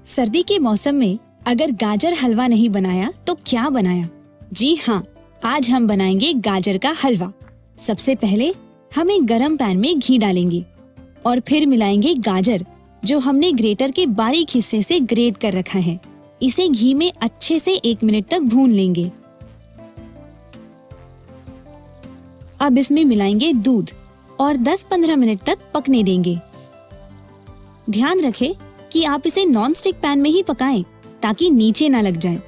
सर्दी के मौसम में अगर गाजर हलवा नहीं बनाया तो क्या बनाया? जी हाँ, आज हम बनाएंगे गाजर का हलवा। सबसे पहले हम एक गरम पैन में घी डालेंगे और फिर मिलाएंगे गाजर जो हमने ग्रेटर के बारीक हिस्से से ग्रेट कर रखा है। इसे घी में अच्छे से 1 मिनट तक भून लेंगे। अब इसमें मिलाएंगे दूध और 10-15 मिनट तक पकने देंगे। ध्यान रखें कि आप इसे नॉन स्टिक पैन में ही पकाएं ताकि नीचे ना लग जाए।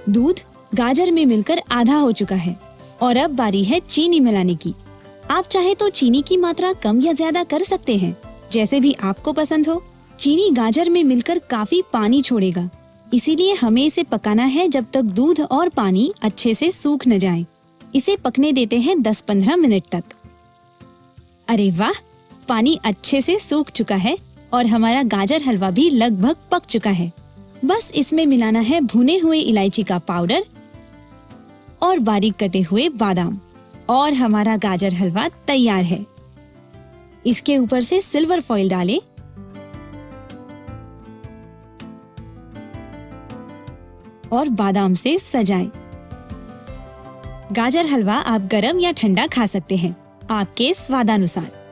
दूध गाजर में मिलकर आधा हो चुका है और अब बारी है चीनी मिलाने की। आप चाहे तो चीनी की मात्रा कम या ज्यादा कर सकते हैं, जैसे भी आपको पसंद हो। चीनी गाजर में मिलकर काफी पानी छोड़ेगा, इसीलिए हमें इसे पकाना है जब तक दूध और पानी अच्छे से सूख न जाए। इसे पकने देते हैं 10-15 मिनट तक। अरे वाह, पानी अच्छे से सूख चुका है और हमारा गाजर हलवा भी लगभग पक चुका है। बस इसमें मिलाना है भुने हुए इलायची का पाउडर और बारीक कटे हुए बादाम और हमारा गाजर हलवा तैयार है। इसके ऊपर से सिल्वर फॉइल डालें और बादाम से सजाएं। गाजर हलवा आप गरम या ठंडा खा सकते हैं, आपके स्वादानुसार।